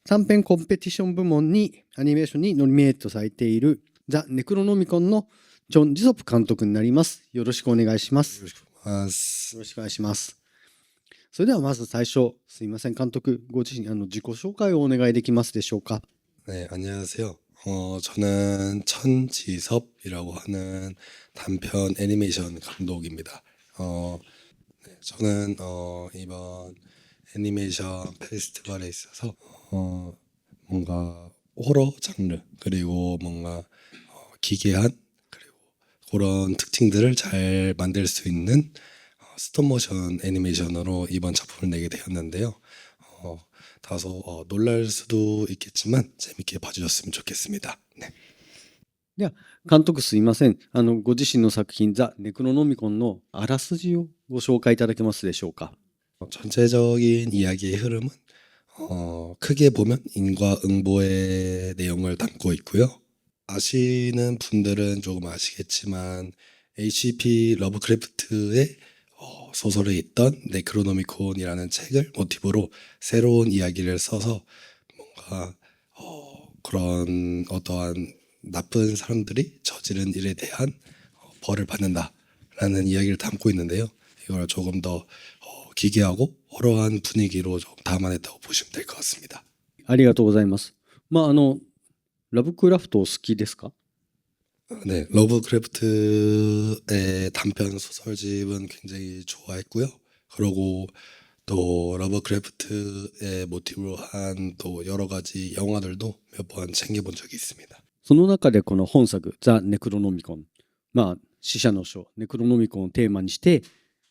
短編コンペティション部門にアニメーションにノミネートされているザ・ネクロノミコンのジョン・ジソプ監督になります。よろしくお願いします。よろしくお願いします。よろしくお願いします。それではまず最初、すいません、監督、ご自身自己紹介をお願いできますでしょうか。네, 안녕하세요. 저는 천지섭이라고 하는 단편 애니메이션 감독입니다. 네, 저는 이번 애니메이션 페스티벌에 있어서 뭔가 호러 장르 그리고 뭔가 기괴한 그리고 그런 특징들을 잘 만들 수 있는 스톱모션 애니메이션으로 이번 작품을 내게 되었는데요. 다소 놀랄 수도 있겠지만 재밌게 봐주셨으면 좋겠습니다. 네. では、監督すいません。ご自身の作品ザ・ネクロノミコンのあらすじをご紹介いただけますでしょうか。 전체적인 이야기의 흐름은 크게 보면 인과응보의 내용을 담고 있고요. 아시는 분들은 조금 아시겠지만 H.P. 러브크래프트의 소설에 있던 네크로노미콘이라는 책을 모티브로 새로운 이야기를 써서 뭔가 그런 어떠한 나쁜 사람들이 저지른 일에 대한 벌을 받는다라는 이야기를 담고 있는데요. 이걸 조금 더 기괴하고 호러한 분위기로 좀 담아냈다고 보시면 될 것 같습니다. ありがとうございます。ラブクラフトお好きですか？ 네, 러브크래프트의 단편 소설집은 굉장히 좋아했고요. 그리고 또 러브크래프트의 모티브로 한 또 여러 가지 영화들도 몇 번 챙겨본 적이 있습니다. その中でこの本作ザ・ネクロノミコン、死者の書ネクロノミコンをテーマにして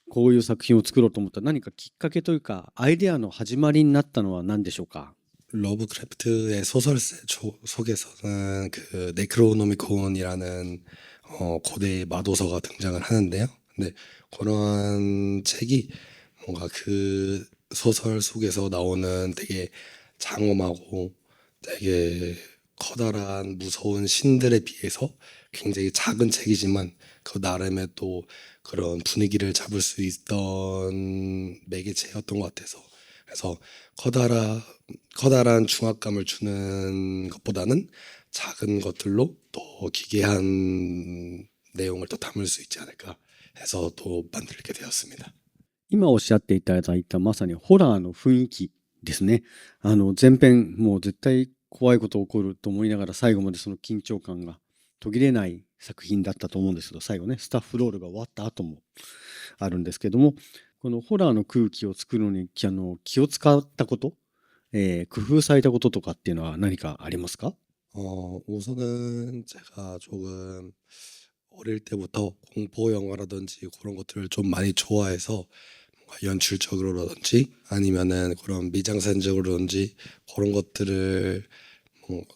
こういう作品を作ろうと思った何かきっかけというかアイデアの始まりになったのは何でしょうか？ 러브크래프트의 소설세 속에서는 그 네크로노미콘이라는 고대의 마도서가 등장을 하는데요. 근데 그러한 책이 뭔가 그 소설 속에서 나오는 되게 장엄하고 되게 커다란 무서운 신들에 비해서 굉장히 작은 책이지만 그 나름의 또 그런 분위기를 잡을 수 있던 매개체였던 것 같아서 그래서 커다란 중압감을 주는 것보다는 작은 것들로 또 기괴한 내용을 또 담을 수 있지 않을까 해서 또 만들게 되었습니다. 今おっしゃっていただいたまさにホラーの雰囲気ですね。前編もう絶対怖いこと起こると思いながら最後までその緊張感が途切れない作品だったと思うんですけど、最後ねスタッフロールが終わった後もあるんですけども、このホラーの空気を作るのに気を使ったこと、工夫されたこととかっていうのは何かありますか？ 우선은 제가 조금 어릴 때부터 공포 영화라든지 그런 것들을 좀 많이 좋아해서 뭔가 연출적으로라든지 아니면은 그런 미장센적으로든지 그런 것들을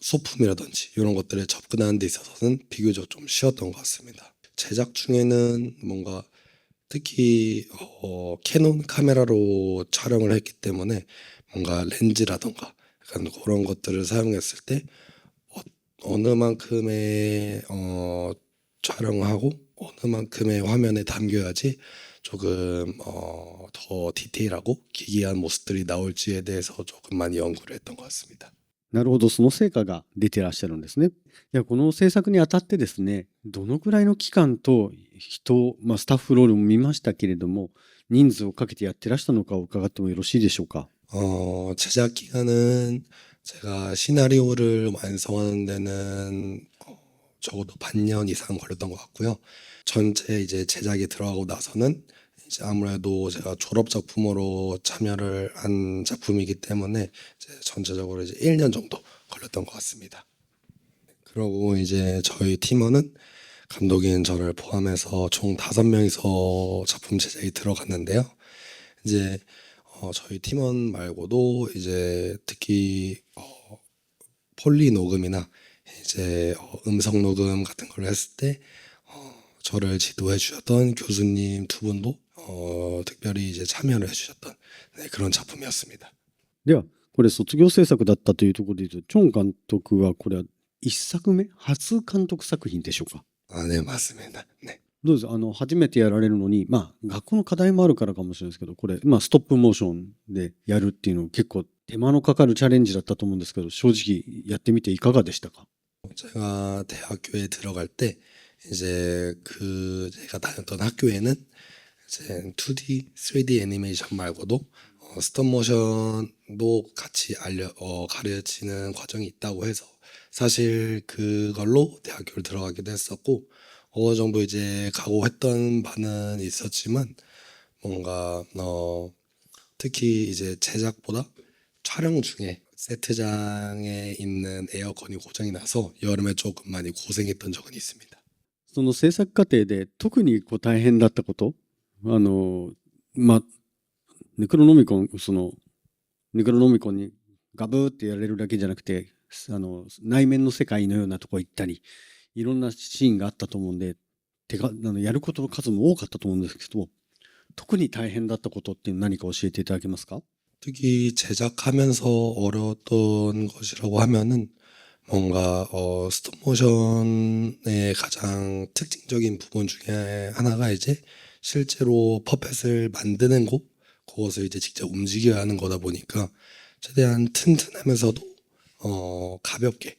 소품이라든지 이런 것들에 접근하는 데 있어서는 비교적 좀 쉬웠던 것 같습니다. 제작 중에는 뭔가 특히 캐논 카메라로 촬영을 했기 때문에 뭔가 렌즈라던가 약간 그런 것들을 사용했을 때 어느 만큼의 촬영하고 어느 만큼의 화면에 담겨야지 조금 더 디테일하고 기괴한 모습들이 나올지에 대해서 조금 많이 연구를 했던 것 같습니다. なるほど、その成果が出てらっしゃるんですね。いや、この制作にあたってですね、どのくらいの期間と人、スタッフロールも見ましたけれども、人数をかけてやってらしたのかを伺ってもよろしいでしょうか。 제작 기간은 제가 시나리오를 완성하는 데는 적어도 반년 이상 걸렸던 것 같고요. 전체 이제 제작에 들어가고 나서는 이제 아무래도 제가 졸업 작품으로 참여를 한 작품이기 때문에 이제 전체적으로 이제 1년 정도 걸렸던 것 같습니다. 그리고 이제 저희 팀원은 감독인 저를 포함해서 총 5명이서 작품 제작에 들어갔는데요. 이제 저희 팀원 말고도 이제 특히 폴리 녹음이나 이제 음성 녹음 같은 걸 했을 때 저를 지도해 주셨던 교수님 두 분도 특별히 이제 참여를 해주셨던 그런 작품이었습니다. では、これ卒業制作だったというところで言うと、チョン監督はこれは1作目、初監督作品でしょうか。 네, 맞습니다. 네. どうです初めてやられるのに、学校の課題もあるからかもしれないですけど、これ、ストップモーションでやるっていうの結構手間のかかるチャレンジだったと思うんですけど、正直やってみていかがでしたか？ 제가 대학교에 들어갈 때 이제 제가 다녔던 학교에는 이제 2D, 3D 애니메이션 말고도 스톱 모션도 같이 가르치는 과정이 있다고 해서 사실 그걸로 대학교를 들어가기도 했었고 어느 정도 이제 각오했던 바는 있었지만 뭔가 특히 이제 제작보다 촬영 중에 세트장에 있는 에어컨이 고장이 나서 여름에 조금 많이 고생했던 적은 있습니다. その制作過程で特に大変だったこと、まあ、ネクロノミコンにガブーってやれるだけじゃなくて、内面の世界のようなとこ行ったり、いろんなシーンがあったと思うんで、やることの数も多かったと思うんですけど、特に大変だったことって何か教えていただけますか？ 특히 제작하면서 어려웠던 것이라고 하면은 뭔가 스톱 모션의 가장 특징적인 부분 중에 하나가 이제 실제로 퍼펫을 만드는 그것을 이제 직접 움직여야 하는 거다 보니까 최대한 튼튼하면서도 가볍게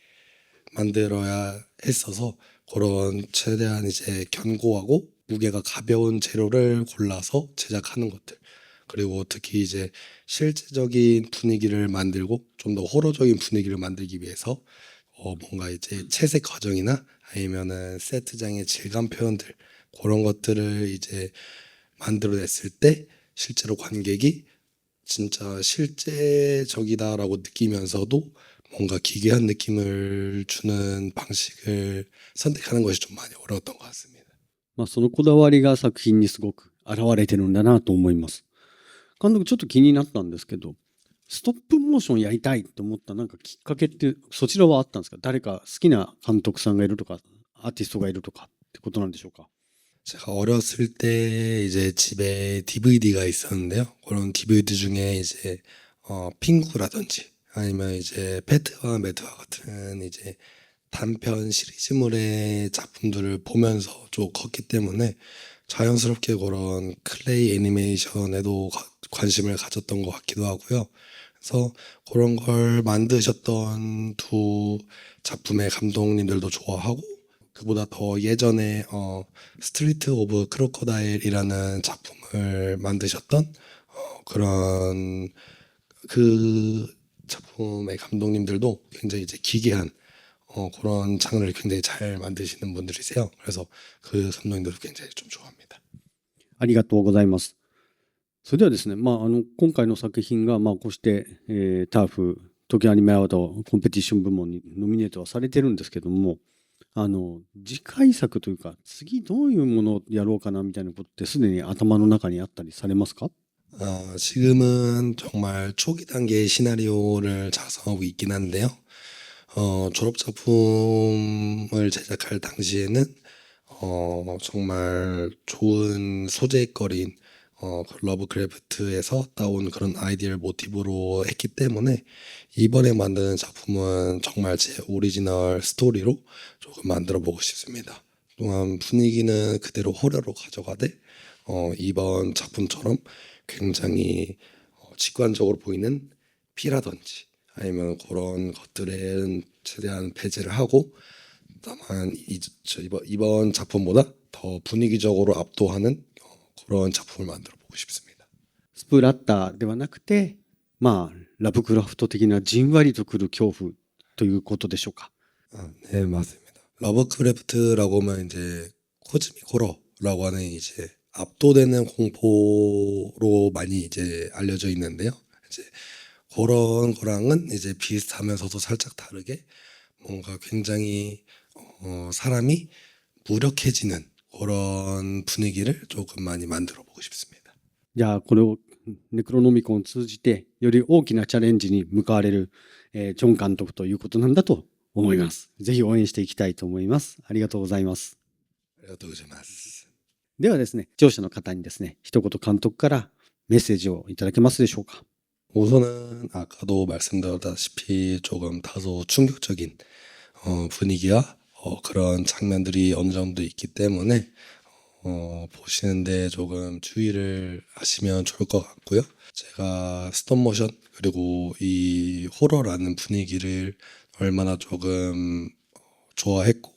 만들어야 했어서 그런 최대한 이제 견고하고 무게가 가벼운 재료를 골라서 제작하는 것들. 그리고 특히 이제 실제적인 분위기를 만들고 좀 더 호러적인 분위기를 만들기 위해서 뭔가 이제 채색 과정이나 아니면은 세트장의 질감 표현들 그런 것들을 이제 만들어냈을 때 실제로 관객이 진짜 실제적이다라고 느끼면서도 뭔가 기괴한 느낌을 주는 방식을 선택하는 것이 좀 많이 어려웠던 것 같습니다. そのこだわりが作品にすごく現れてるんだなと思います。監督ちょっと気になったんですけど、ストップモーションやりたいと思ったなんかきっかけってそちらはあったんですか？誰か好きな監督さんがいるとか、アーティストがいるとかってことなんでしょうか？ 제가 어렸을 때 이제 집에 DVD가 있었는데요. 그런 DVD 중에 이제 핑구라든지 아니면 이제 패트와 매트와 같은 이제 단편 시리즈물의 작품들을 보면서 좀 컸기 때문에 자연스럽게 그런 클레이 애니메이션에도 관심을 가졌던 것 같기도 하고요. 그래서 그런 걸 만드셨던 두 작품의 감독님들도 좋아하고 그보다 더 예전에 스트리트 오브 크로커다일이라는 작품을 만드셨던 그런 그 작품의 감독님들도 굉장히 이제 기괴한 그런 장르를 굉장히 잘 만드시는 분들이세요. 그래서 그 감독님들도 굉장히 좀 좋아합니다. ありがとうございます。それではですね、今回の作品がこうして、ターフ東京アニメアワードコンペティション部門にノミネートはされてるんですけども、次回作というか次どういうものをやろうかなみたいなことってすでに頭の中にあったりされますか？ 지금은 정말 초기 단계의 시나리오를 작성하고 있긴 한데요. 졸업 작품을 제작할 당시에는 정말 좋은 소재거리인 러브크래프트에서 따온 그런 아이디어를 모티브로 했기 때문에 이번에 만드는 작품은 정말 제 오리지널 스토리로 조금 만들어 보고 싶습니다. 또한 분위기는 그대로 호러로 가져가되 이번 작품처럼 굉장히 직관적으로 보이는 피라든지 아니면 그런 것들은 최대한 배제를 하고 다만 이번 작품보다 더 분위기적으로 압도하는 그런 작품을 만들어 보고 싶습니다. スプラッターではなくて、ラブクラフト的なじんわりとくる恐怖ということでしょうか？ 네, 맞습니다. 러브크래프트라고 하면 이제 코즈믹 호러라고 하는 이제 압도되는 공포로 많이 이제 알려져 있는데요. 이제 그런 거랑은 이제 비슷하면서도 살짝 다르게 뭔가 굉장히 사람이 무력해지는 그런 분위기를 조금 많이 만들어 보고 싶습니다. じゃあこれをネクロノミコンを通じてより大きなチャレンジに向かわれる、ジョン監督ということなんだと思います。ぜひ応援していきたいと思います。ありがとうございます。ありがとうございます。ではですね、視聴者の方にですね、一言監督からメッセージをいただけますでしょうか。 우선은 아까도 말씀드렸다시피 조금 다소 충격적인 분위기와 그런 장면들이 어느 정도 있기 때문에 보시는데 조금 주의를 하시면 좋을 것 같고요. 제가 스톱모션 그리고 이 호러라는 분위기를 얼마나 조금 좋아했고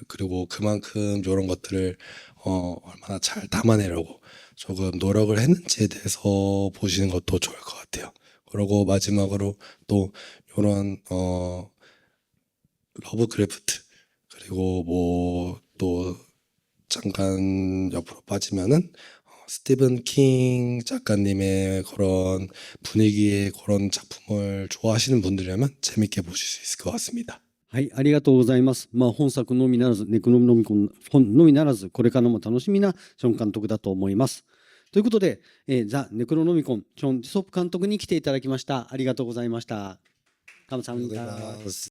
그리고 그만큼 이런 것들을 얼마나 잘 담아내려고 조금 노력을 했는지에 대해서 보시는 것도 좋을 것 같아요. 그리고 마지막으로 또 이런 러브크래프트 그리고 뭐 또 잠깐 옆으로 빠지면은 스티븐 킹 작가님의 그런 분위기의 그런 작품을 좋아하시는 분들이라면 재밌게 보실 수 있을 것 같습니다. はい、ありがとうございます。本作のみならず、ネクロノミコン本のみならず、これからも楽しみなチョン監督だと思います。ということで、ザ・ネクロノミコン、チョン・ジソプ監督に来ていただきました。ありがとうございました。감사합 네, 니다